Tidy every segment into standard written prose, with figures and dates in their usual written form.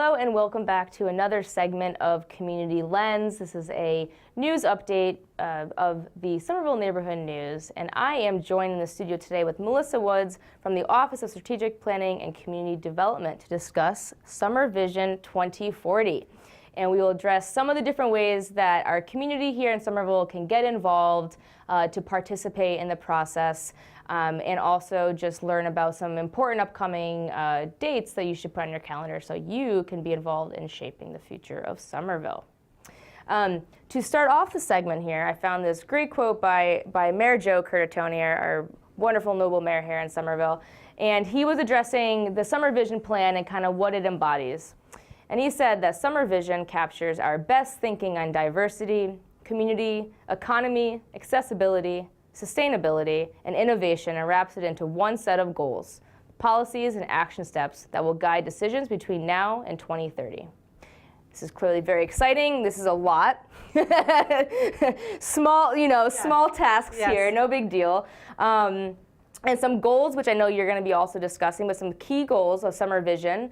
Hello and welcome back to another segment of Community Lens. This is a news update of the Somerville Neighborhood News, and I am joined in the studio today with Melissa Woods from the Office of Strategic Planning and Community Development to discuss SomerVision 2040. And we will address some of the different ways that our community here in Somerville can get involved to participate in the process. And also just learn about some important upcoming dates that you should put on your calendar so you can be involved in shaping the future of Somerville. To start off the segment here, I found this great quote by Mayor Joe Curtatone, our wonderful noble mayor here in Somerville. And he was addressing the SomerVision plan and kind of what it embodies. And he said that SomerVision captures our best thinking on diversity, community, economy, accessibility, sustainability, and innovation, and wraps it into one set of goals, policies and action steps that will guide decisions between now and 2030. This is clearly very exciting. This is a lot. Small, small tasks here, no big deal. And some goals, which I know you're going to be also discussing, but some key goals of SomerVision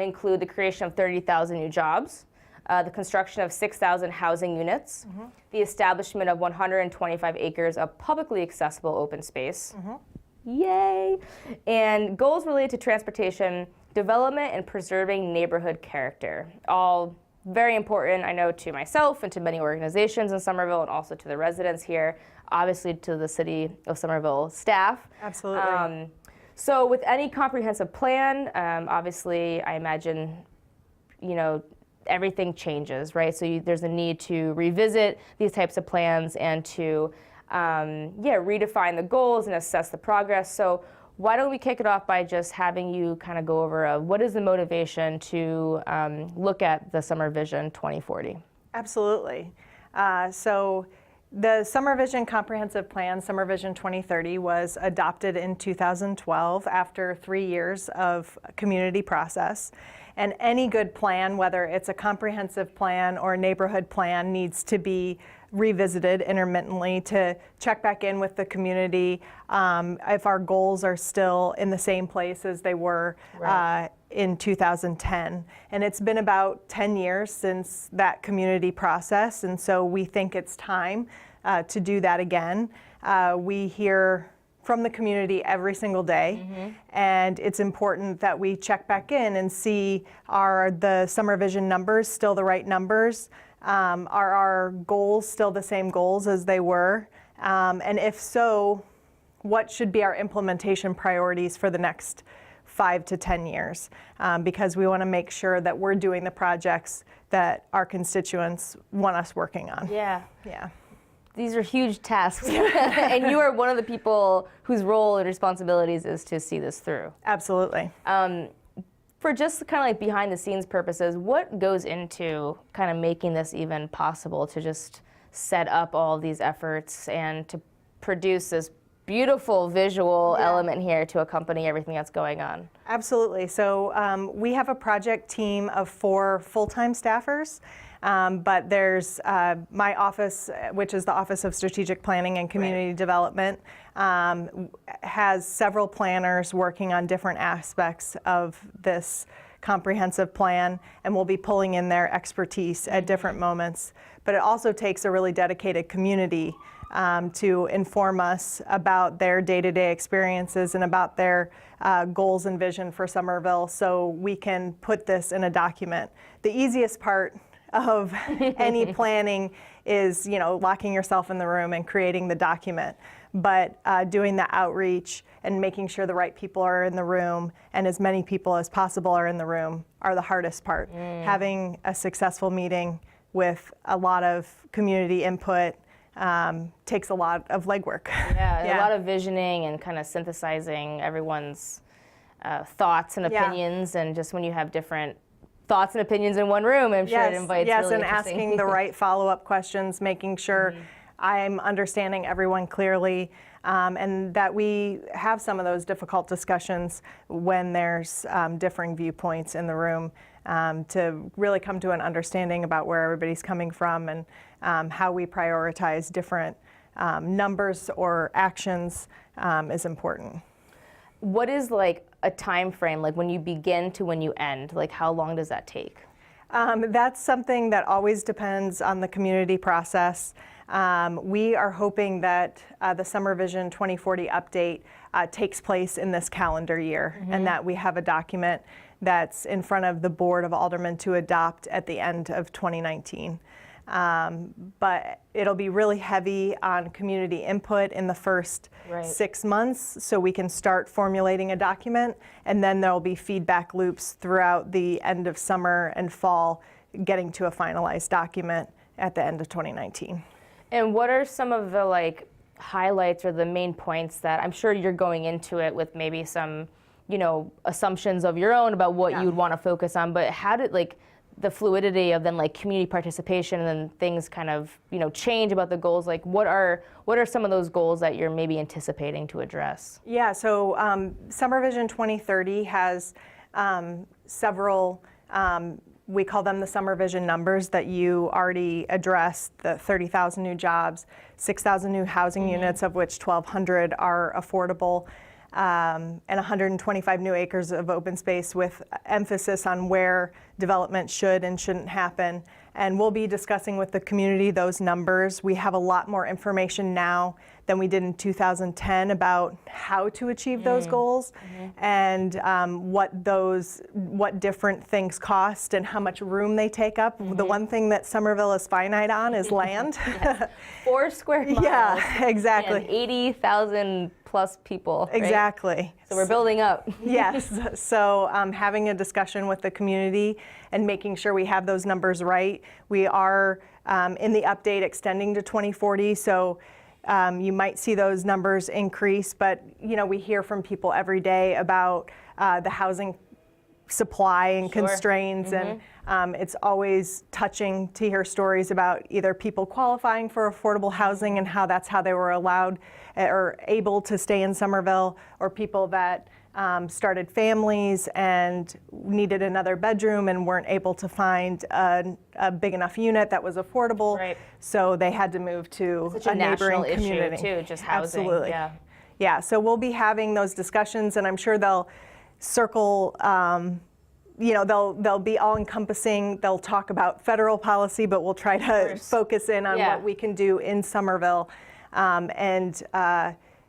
include the creation of 30,000 new jobs, the construction of 6,000 housing units, the establishment of 125 acres of publicly accessible open space, yay, and goals related to transportation, development, and preserving neighborhood character. All very important, I know, to myself and to many organizations in Somerville and also to the residents here, obviously to the City of Somerville staff. Absolutely. So with any comprehensive plan, obviously I imagine, everything changes, right? So there's a need to revisit these types of plans and to, redefine the goals and assess the progress. So why don't we kick it off by just having you kind of go over what is the motivation to look at the SomerVision 2040? Absolutely. So the SomerVision Comprehensive Plan, SomerVision 2030, was adopted in 2012 after 3 years of community process. And any good plan, whether it's a comprehensive plan or a neighborhood plan, needs to be revisited intermittently to check back in with the community if our goals are still in the same place as they were in 2010. And it's been about 10 years since that community process, and so we think it's time to do that again. We hear from the community every single day, and it's important that we check back in and see, are the SomerVision numbers still the right numbers? Are our goals still the same goals as they were? And if so, what should be our implementation priorities for the next 5 to 10 years? Because we want to make sure that we're doing the projects that our constituents want us working on. Yeah. Yeah. These are huge tasks, and you are one of the people whose role and responsibilities is to see this through. Absolutely. For just kind of like behind the scenes purposes, what goes into kind of making this even possible to just set up all these efforts and to produce this beautiful visual element here to accompany everything that's going on? Absolutely. So we have a project team of 4 full-time staffers. But there's my office, which is the Office of Strategic Planning and Community Development, has several planners working on different aspects of this comprehensive plan, and we'll be pulling in their expertise at different moments. But it also takes a really dedicated community to inform us about their day-to-day experiences and about their goals and vision for Somerville, so we can put this in a document. The easiest part of any planning is, locking yourself in the room and creating the document. But doing the outreach and making sure the right people are in the room and as many people as possible are in the room are the hardest part. Having a successful meeting with a lot of community input takes a lot of legwork. Yeah, a lot of visioning and kind of synthesizing everyone's thoughts and opinions, and just when you have different thoughts and opinions in one room, I'm sure it invites really and asking the right follow-up questions, making sure I'm understanding everyone clearly, and that we have some of those difficult discussions when there's differing viewpoints in the room, to really come to an understanding about where everybody's coming from and how we prioritize different numbers or actions is important. What is like a time frame, like when you begin to when you end? Like how long does that take? That's something that always depends on the community process. We are hoping that the SomerVision 2040 update takes place in this calendar year, and that we have a document that's in front of the Board of Aldermen to adopt at the end of 2019. But it'll be really heavy on community input in the first 6 months, so we can start formulating a document, and then there'll be feedback loops throughout the end of summer and fall, getting to a finalized document at the end of 2019. And what are some of the like highlights or the main points that I'm sure you're going into it with maybe some, you know, assumptions of your own about what you'd want to focus on, but how did like the fluidity of then like community participation and then things kind of, you know, change about the goals? Like what are some of those goals that you're maybe anticipating to address? Yeah, so SomerVision 2030 has several, we call them the SomerVision numbers that you already addressed, the 30,000 new jobs, 6,000 new housing units, of which 1,200 are affordable, and 125 new acres of open space with emphasis on where development should and shouldn't happen. And we'll be discussing with the community those numbers. We have a lot more information now than we did in 2010 about how to achieve those goals and what different things cost and how much room they take up. The one thing that Somerville is finite on is land. 4 square miles. Yeah, exactly. And 80,000 plus people. Right? Exactly. So we're building up. Yes. So having a discussion with the community and making sure we have those numbers right. We are in the update extending to 2040. So you might see those numbers increase, but you know, we hear from people every day about the housing supply and constraints, and it's always touching to hear stories about either people qualifying for affordable housing and how that's how they were allowed or able to stay in Somerville, or people that started families and needed another bedroom and weren't able to find a big enough unit that was affordable. Right. So they had to move to Such a neighboring national community. issue too, just housing. Absolutely. Yeah. Yeah, so we'll be having those discussions, and I'm sure they'll circle, you know, they'll be all encompassing. They'll talk about federal policy, but we'll try to focus in on what we can do in Somerville and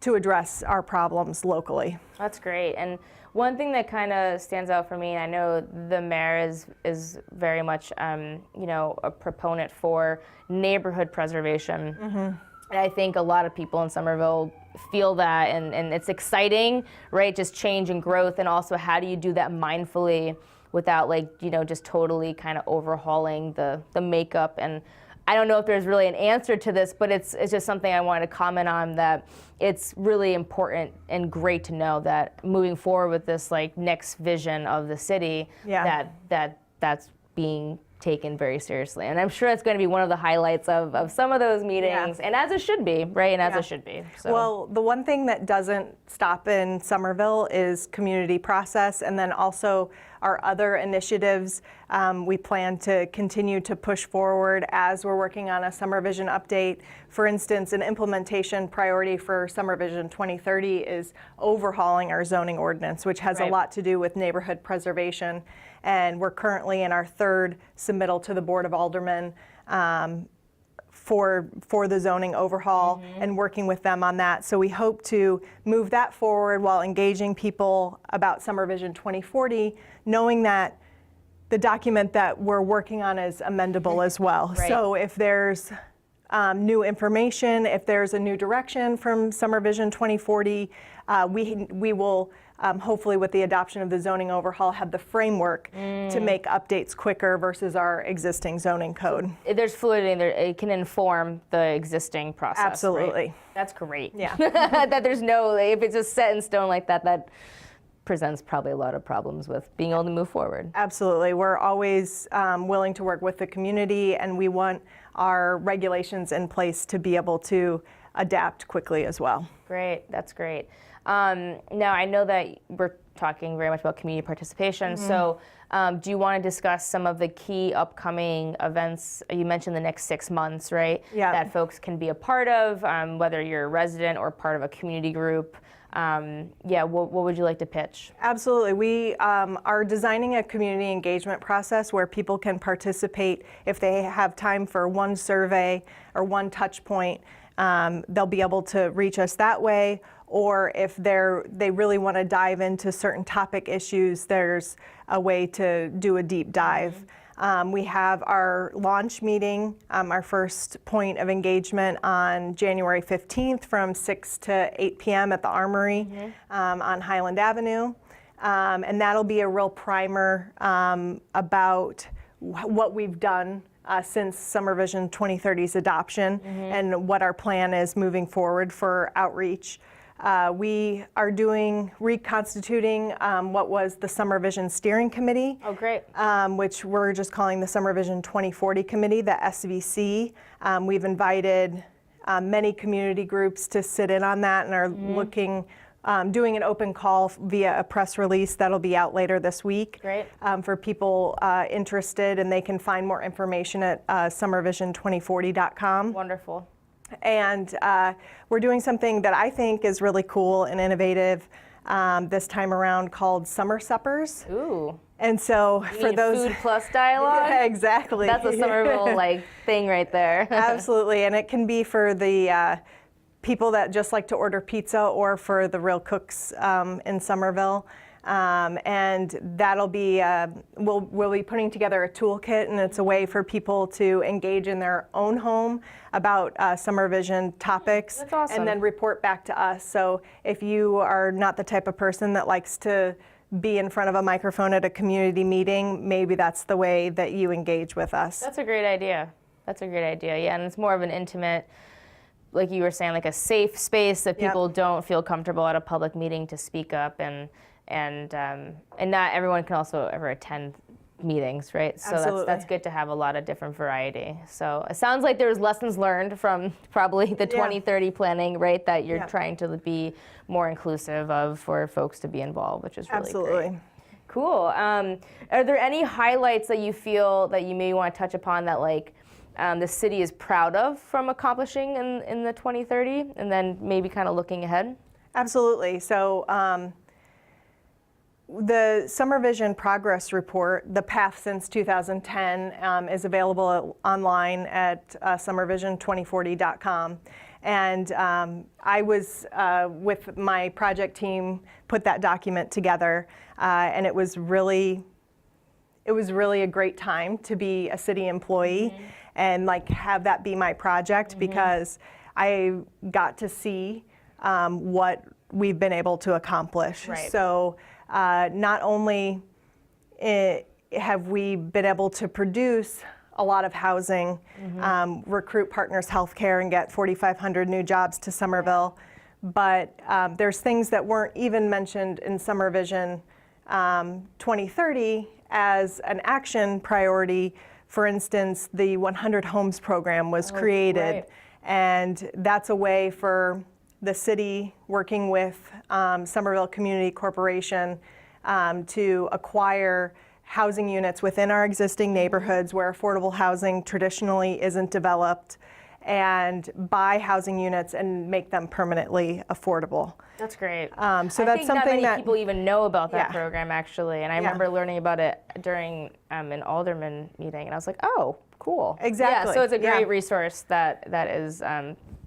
to address our problems locally. That's great. And one thing that kind of stands out for me, and I know the mayor is very much, you know, a proponent for neighborhood preservation. And I think a lot of people in Somerville feel that, and it's exciting, right? Just change and growth, and also how do you do that mindfully without, like, you know, just totally kind of overhauling the makeup. And I don't know if there's really an answer to this, but it's just something I wanted to comment on, that it's really important and great to know that moving forward with this like next vision of the city, that's being taken very seriously. And I'm sure it's going to be one of the highlights of some of those meetings, and as it should be, right? And as it should be. So. Well, the one thing that doesn't stop in Somerville is community process, and then also our other initiatives. We plan to continue to push forward as we're working on a SomerVision update. For instance, an implementation priority for SomerVision 2030 is overhauling our zoning ordinance, which has a lot to do with neighborhood preservation. And we're currently in our 3rd submittal to the Board of Aldermen for the zoning overhaul and working with them on that. So we hope to move that forward while engaging people about SomerVision 2040, knowing that the document that we're working on is amendable as well. So if there's new information, if there's a new direction from SomerVision 2040, we will hopefully, with the adoption of the zoning overhaul, have the framework to make updates quicker versus our existing zoning code. There's fluidity in there. It can inform the existing process. Absolutely. Right? That's great. Yeah. That there's no, if it's just set in stone like that, that presents probably a lot of problems with being able to move forward. Absolutely. We're always willing to work with the community, and we want our regulations in place to be able to adapt quickly as well. Great. That's great. Now, I know that we're talking very much about community participation, so do you want to discuss some of the key upcoming events? You mentioned the next 6 months, right? Yeah. That folks can be a part of, whether you're a resident or part of a community group. Yeah, what would you like to pitch? Absolutely. We are designing a community engagement process where people can participate if they have time for one survey or one touch point. They'll be able to reach us that way, or if they really want to dive into certain topic issues, there's a way to do a deep dive. We have our launch meeting, our first point of engagement on January 15th from 6 to 8 p.m. at the Armory on Highland Avenue. And that'll be a real primer about what we've done since SomerVision 2030's adoption and what our plan is moving forward for outreach. We are reconstituting what was the SomerVision Steering Committee. Oh, great. Which we're just calling the SomerVision 2040 Committee, the SVC. We've invited many community groups to sit in on that and are doing an open call via a press release that'll be out later this week. Great. For people interested, and they can find more information at SomerVision2040.com. Wonderful. And we're doing something that I think is really cool and innovative this time around called Summer Suppers. Ooh. And so for those food plus dialogue? Yeah, exactly. That's a Somerville thing right there. Absolutely, and it can be for the people that just like to order pizza, or for the real cooks in Somerville. And that'll be, we'll be putting together a toolkit, and it's a way for people to engage in their own home about SomerVision topics. That's awesome. And then report back to us. So if you are not the type of person that likes to be in front of a microphone at a community meeting, maybe that's the way that you engage with us. That's a great idea. That's a great idea, yeah, and it's more of an intimate, like you were saying, like a safe space that people don't feel comfortable at a public meeting to speak up, and not everyone can also ever attend meetings, right? So Absolutely. that's good to have a lot of different variety. So it sounds like there's lessons learned from probably the 2030 planning, right? That you're trying to be more inclusive of for folks to be involved, which is really Absolutely. great. Cool. Are there any highlights that you feel that you maybe want to touch upon that the city is proud of from accomplishing in the 2030, and then maybe kind of looking ahead? Absolutely. So the SomerVision Progress Report, the path since 2010, is available online at SomerVision2040.com. And I was, with my project team, put that document together, and it was really a great time to be a city employee and have that be my project, because I got to see what we've been able to accomplish. Right. So not only have we been able to produce a lot of housing, recruit Partners Healthcare and get 4,500 new jobs to Somerville, but there's things that weren't even mentioned in SomerVision 2030 as an action priority. For instance, the 100 Homes program was created, and that's a way for the city, working with Somerville Community Corporation, to acquire housing units within our existing neighborhoods where affordable housing traditionally isn't developed, and buy housing units and make them permanently affordable. That's great. So I that's think something not many that people even know about that program, actually, and I remember learning about it during an alderman meeting, and I was like, oh, cool. Exactly. Yeah, so it's a great resource that is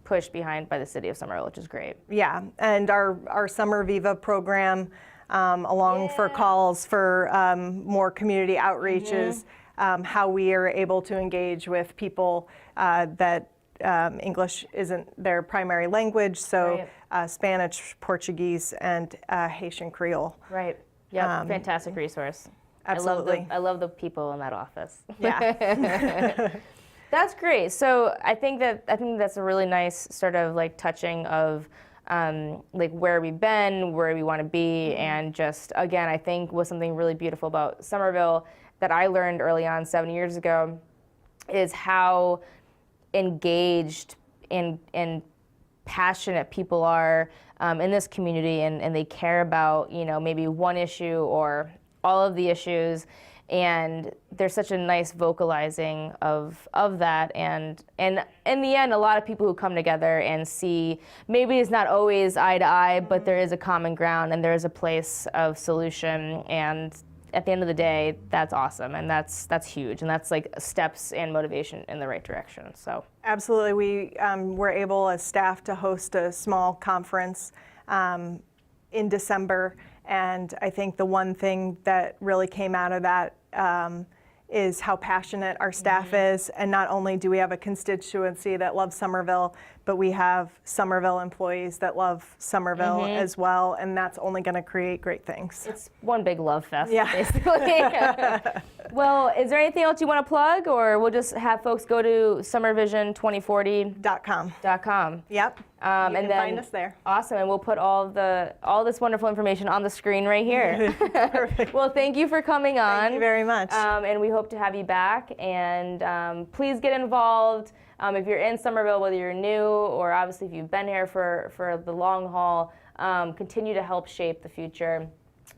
pushed behind by the city of Somerville, which is great. Yeah, and our Summer Viva program, along for calls for more community outreaches, how we are able to engage with people that English isn't their primary language, so Spanish, Portuguese, and Haitian Creole. Right. Yep. Fantastic resource. Absolutely. I love the people in that office. Yeah. That's great. So I think that's a really nice sort of touching of where we've been, where we want to be, and just again, I think was something really beautiful about Somerville that I learned early on 7 years ago is how engaged and passionate people are in this community, and they care about maybe one issue or all of the issues. And there's such a nice vocalizing of that, and in the end, a lot of people who come together and see, maybe it's not always eye to eye, but there is a common ground and there is a place of solution, and at the end of the day, that's awesome, and that's huge, and that's like steps and motivation in the right direction. So absolutely, we were able as staff to host a small conference in December, and I think the one thing that really came out of that is how passionate our staff is, and not only do we have a constituency that loves Somerville, but we have Somerville employees that love Somerville as well, and that's only going to create great things. it's one big love fest, Yeah. basically. Well, is there anything else you want to plug, or we'll just have folks go to SomerVision2040.com? Yep. You And can then find us there. Awesome, and we'll put all this wonderful information on the screen right here. Perfect. Well, thank you for coming on. Thank you very much. And we hope to have you back. And please get involved. If you're in Somerville, whether you're new or obviously if you've been here for the long haul, continue to help shape the future.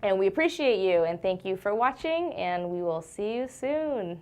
And we appreciate you, and thank you for watching, and we will see you soon.